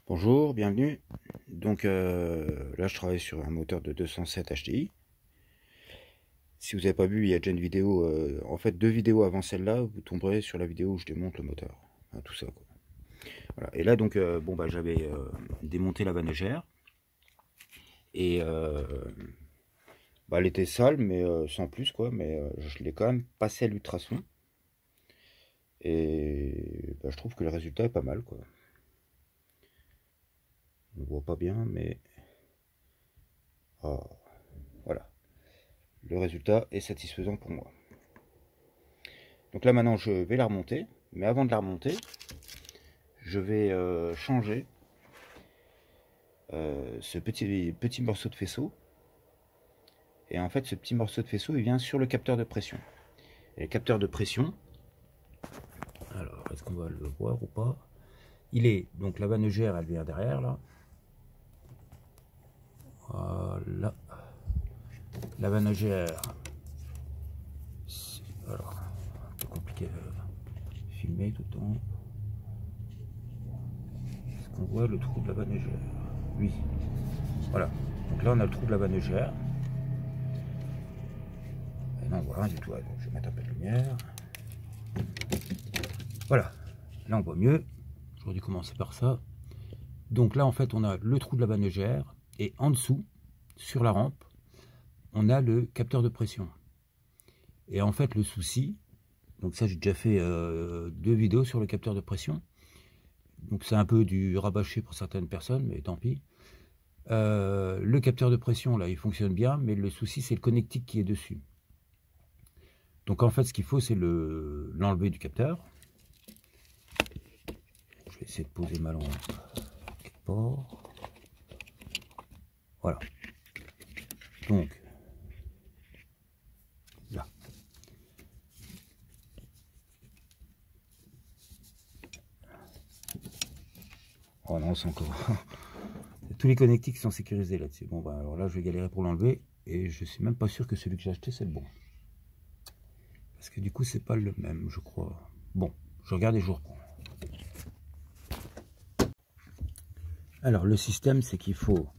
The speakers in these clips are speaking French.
Bonjour, bienvenue. Donc là je travaille sur un moteur de 207 HTI. Si vous n'avez pas vu, il y a déjà une vidéo, en fait 2 vidéos avant celle-là, vous tomberez sur la vidéo où je démonte le moteur. Enfin, tout ça quoi. Voilà. Et là donc bon bah j'avais démonté la vanne légère. Et bah, elle était sale mais sans plus quoi, mais je l'ai quand même passé à l'ultrason. Et bah, je trouve que le résultat est pas mal quoi. On ne voit pas bien mais voilà. Le résultat est satisfaisant pour moi. Donc là maintenant je vais la remonter, mais avant de la remonter, je vais changer ce petit morceau de faisceau. Et en fait ce petit morceau de faisceau il vient sur le capteur de pression. Et le capteur de pression, alors est-ce qu'on va le voir ou pas? Il est, donc la vanne EGR elle vient derrière là. Voilà. La vanne EGR. Alors, un peu compliqué à filmer tout le temps. Est-ce qu'on voit le trou de la vanne EGR? Oui. Voilà. Donc là on a le trou de la vanne EGR. Et non, on voit rien du tout. Donc je vais mettre un peu de lumière. Voilà. Là on voit mieux. J'aurais dû commencer par ça. Donc là en fait on a le trou de la vanne EGR. Et en dessous, sur la rampe, on a le capteur de pression. Et en fait le souci, donc ça j'ai déjà fait 2 vidéos sur le capteur de pression. Donc c'est un peu du rabâché pour certaines personnes, mais tant pis. Le capteur de pression là il fonctionne bien, mais le souci c'est le connectique qui est dessus. Donc en fait ce qu'il faut c'est l'enlever du capteur. Je vais essayer de poser ma lampe quelque part. Voilà. Donc là. Oh non, c'est encore. Tous les connectiques sont sécurisés là-dessus. Bon bah alors là je vais galérer pour l'enlever. Et je suis même pas sûr que celui que j'ai acheté c'est le bon. Parce que du coup c'est pas le même je crois. Bon, je regarde et je reprends. Alors le système c'est qu'il faut.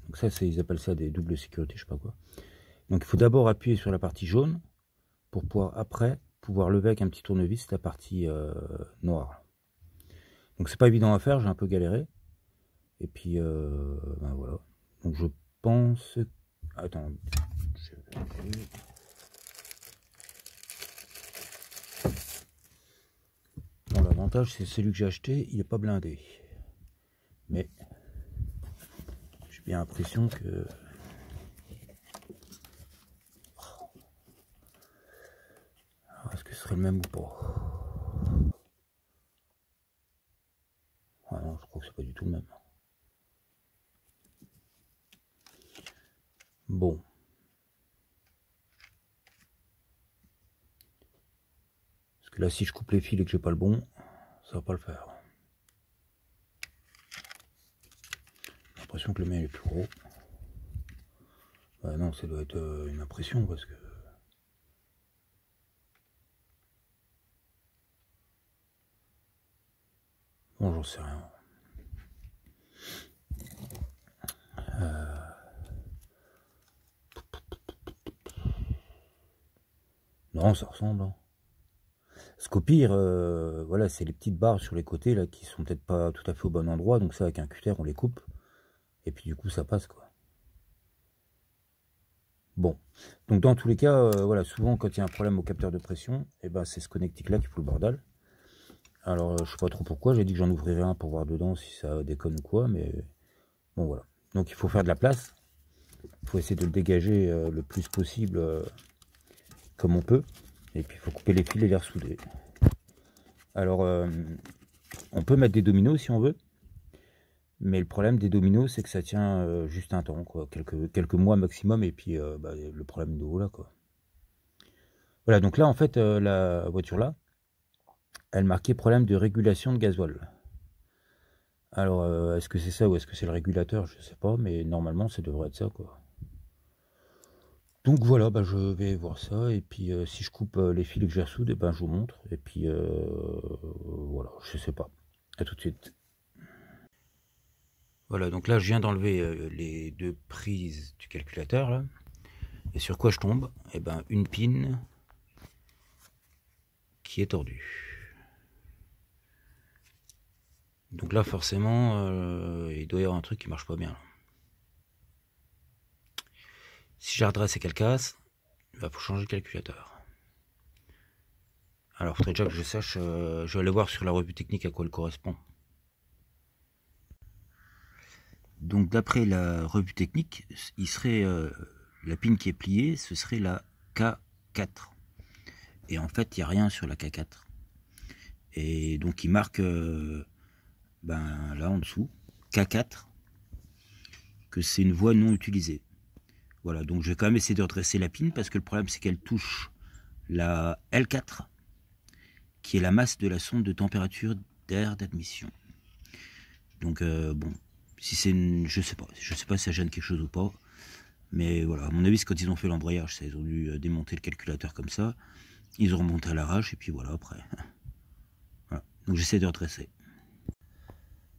Donc ça c'est, ils appellent ça des doubles sécurités, je sais pas quoi. Donc il faut d'abord appuyer sur la partie jaune pour pouvoir après pouvoir lever avec un petit tournevis la partie noire. Donc c'est pas évident à faire, j'ai un peu galéré. Et puis ben voilà. Donc je pense. Attends. Bon, l'avantage c'est celui que j'ai acheté, il est pas blindé. Mais j'ai bien l'impression que. Est-ce que ce serait le même ou pas? Ah non, je crois que c'est pas du tout le même. Bon. Parce que là, si je coupe les fils et que j'ai pas le bon, ça va pas le faire. J'ai l'impression que le mien est plus gros. Bah non, ça doit être une impression parce que. Bon, j'en sais rien. Non, ça ressemble. Hein. Parce qu'au pire, voilà, c'est les petites barres sur les côtés là qui sont peut-être pas tout à fait au bon endroit. Donc ça, avec un cutter, on les coupe. Et puis du coup, ça passe quoi. Bon. Donc dans tous les cas, voilà, souvent quand il y a un problème au capteur de pression, et ben c'est ce connectique là qui fout le bordel. Alors je sais pas trop pourquoi, j'ai dit que j'en ouvrirais un pour voir dedans si ça déconne ou quoi, mais bon voilà. Donc il faut faire de la place. Il faut essayer de le dégager le plus possible comme on peut. Et puis il faut couper les fils et les ressouder. Alors on peut mettre des dominos si on veut. Mais le problème des dominos, c'est que ça tient juste un temps, quoi, quelques mois maximum, et puis bah, le problème est nouveau là, quoi. Voilà, donc là, en fait, la voiture là, elle marquait problème de régulation de gasoil. Alors, est-ce que c'est ça ou est-ce que c'est le régulateur? Je sais pas, mais normalement, ça devrait être ça, quoi. Donc voilà, bah, je vais voir ça, et puis si je coupe les fils que j'ai ressoude, et ben je vous montre, et puis voilà, je sais pas. À tout de suite. Voilà, donc là je viens d'enlever les deux prises du calculateur là. Et sur quoi je tombe? Eh ben une pin qui est tordue. Donc là forcément il doit y avoir un truc qui marche pas bien là. Si je la redresse et qu'elle casse, il va faut changer le calculateur. Alors il faudrait déjà que je sache, je vais aller voir sur la revue technique à quoi elle correspond. Donc d'après la revue technique, il serait la pin qui est pliée, ce serait la K4. Et en fait, il n'y a rien sur la K4. Et donc il marque là en dessous, K4, que c'est une voie non utilisée. Voilà, donc je vais quand même essayer de redresser la pin parce que le problème c'est qu'elle touche la L4, qui est la masse de la sonde de température d'air d'admission. Donc bon, si c'est une, je sais pas si ça gêne quelque chose ou pas, mais voilà, à mon avis c'est quand ils ont fait l'embrayage, ils ont dû démonter le calculateur comme ça, ils ont remonté à l'arrache et puis voilà après. Voilà. Donc j'essaie de redresser.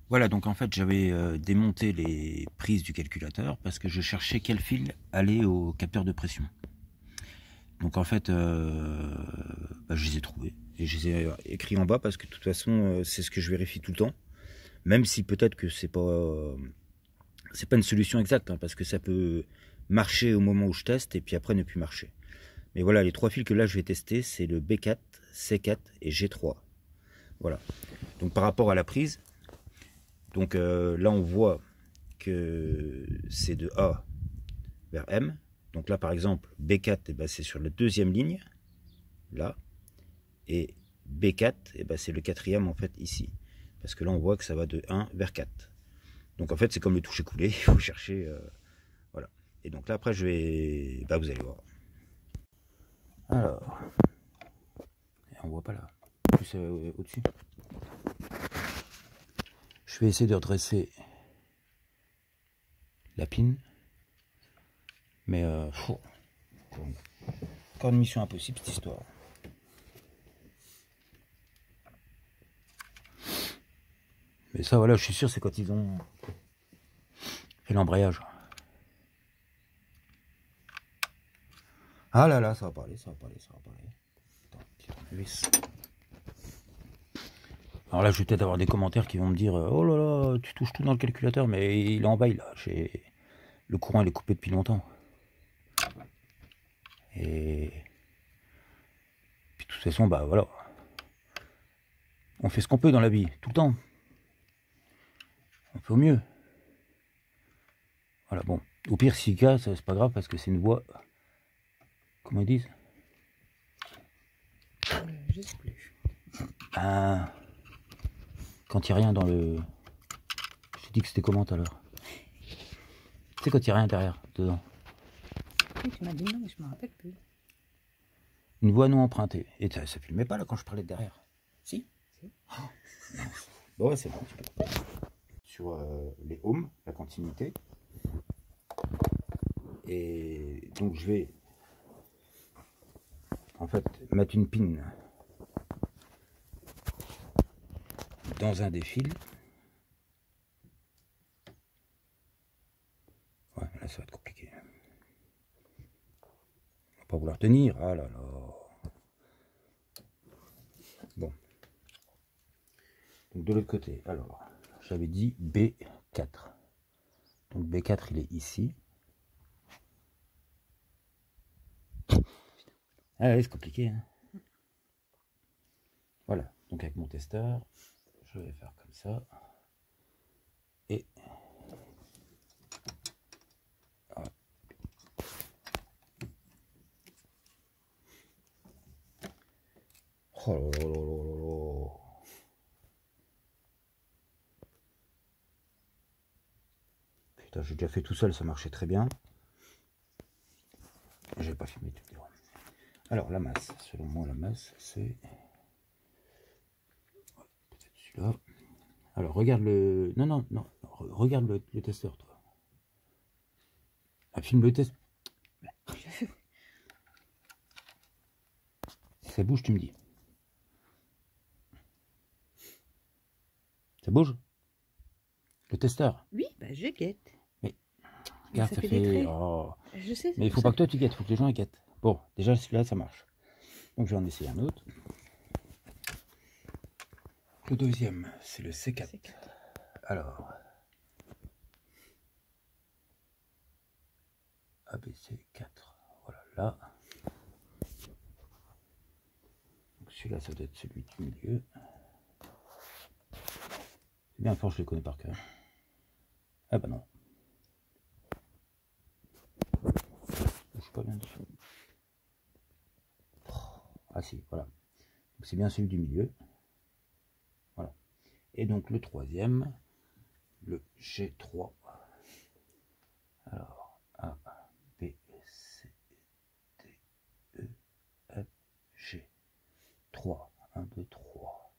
Voilà, donc en fait j'avais démonté les prises du calculateur parce que je cherchais quel fil allait au capteur de pression. Donc en fait je les ai trouvés et je les ai écrits en bas parce que de toute façon c'est ce que je vérifie tout le temps. Même si peut-être que c'est pas une solution exacte, hein, parce que ça peut marcher au moment où je teste et puis après ne plus marcher. Mais voilà, les trois fils que là je vais tester, c'est le B4, C4 et G3. Voilà. Donc par rapport à la prise, donc là on voit que c'est de A vers M. Donc là par exemple B4, eh ben, c'est sur la deuxième ligne, là, et B4, eh ben, c'est le quatrième en fait ici. Parce que là on voit que ça va de 1 vers 4. Donc en fait c'est comme le toucher-coulé, il faut chercher, voilà. Et donc là après je vais, vous allez voir. Alors, on voit pas là, plus au-dessus. Je vais essayer de redresser la pin, mais encore une mission impossible cette histoire. Mais ça voilà, je suis sûr c'est quand ils ont fait l'embrayage. Ah là là, ça va pas aller, ça va pas aller, ça va pas aller. Attends, tire ma vis. Alors là, je vais peut-être avoir des commentaires qui vont me dire oh là là, tu touches tout dans le calculateur, mais il est en bail là. Le courant il est coupé depuis longtemps. Et puis de toute façon, bah voilà. On fait ce qu'on peut dans la vie, tout le temps. On fait au mieux. Voilà, bon. Au pire, s'il casse, c'est pas grave parce que c'est une voie. Comment ils disent? Je sais plus. Quand il n'y a rien dans le. Je t'ai dit que c'était comment tout à l'heure? Tu sais, quand il n'y a rien derrière, dedans. Oui, tu m'as dit non, mais je me rappelle plus. Une voie non empruntée. Et ça filmait pas là quand je parlais de derrière. Si? Oh, bon, ouais, c'est bon. Sur les ohms, la continuité. Et donc je vais en fait mettre une pin dans un des fils. Ouais, là ça va être compliqué. On va pas vouloir tenir. Ah là là. Bon. Donc de l'autre côté, alors, j'avais dit B4. Donc B4 il est ici. Ah oui, c'est compliqué. Hein. Voilà, donc avec mon testeur, je vais faire comme ça. Et voilà. Oh là là là là là. Putain, j'ai déjà fait tout seul, ça marchait très bien. J'ai pas filmé toutes les fois. Alors la masse, selon moi la masse c'est peut-être celui-là. Alors regarde le. Non, regarde le testeur toi. Ah, filme le test. Si ça bouge, tu me dis. Ça bouge? Le testeur. Oui, bah je guette. Mais Mais regarde, ça ça fait des fait... traits. Oh. Je sais. Mais il faut pas que toi tu guettes, il faut que les gens ils guettent. Bon, déjà celui-là ça marche. Donc je vais en essayer un autre. Le deuxième, c'est le C4. Alors, ABC4, voilà là. Donc celui-là ça doit être celui du milieu. C'est bien fort, je les connais par cœur. Ah bah non. Je suis pas bien dessus. Ah si, voilà. C'est bien celui du milieu. Voilà. Et donc le troisième, le G3. Alors, A, B, C, D, E, F, G. 3. 1, 2, 3.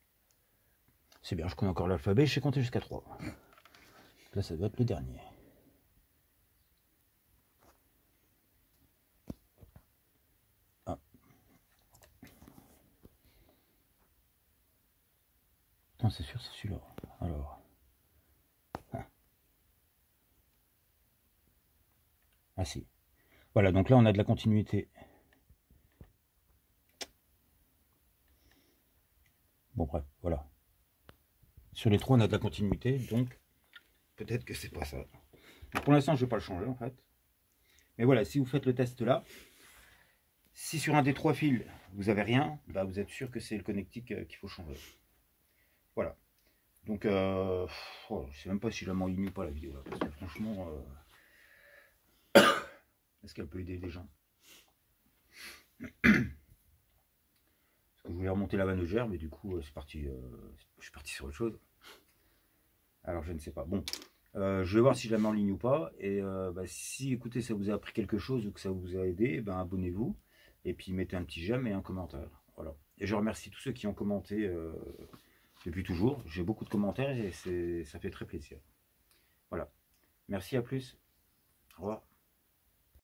C'est bien, je connais encore l'alphabet, je sais compter jusqu'à 3. Là, ça doit être le dernier. Ah. Non, c'est sûr, c'est celui-là. Alors. Ah si. Voilà, donc là, on a de la continuité. Bon, bref, voilà. Sur les trois, on a de la continuité, donc peut-être que c'est pas ça. Donc, pour l'instant, je ne vais pas le changer, en fait. Mais voilà, si vous faites le test là, si sur un des trois fils, vous avez rien, bah, vous êtes sûr que c'est le connectique qu'il faut changer. Voilà. Donc, oh, je sais même pas si je la m'enligne ou pas la vidéo, là, parce que franchement, est-ce qu'elle peut aider des gens? Parce que je voulais remonter la manœuvre, mais du coup, c'est parti. Je suis parti sur autre chose. Alors, je ne sais pas. Bon, je vais voir si je la mets en ligne ou pas. Et bah, si, écoutez, ça vous a appris quelque chose ou que ça vous a aidé, ben, abonnez-vous. Et puis, mettez un petit j'aime et un commentaire. Voilà. Et je remercie tous ceux qui ont commenté depuis toujours. J'ai beaucoup de commentaires et ça fait très plaisir. Voilà. Merci, à plus. Au revoir.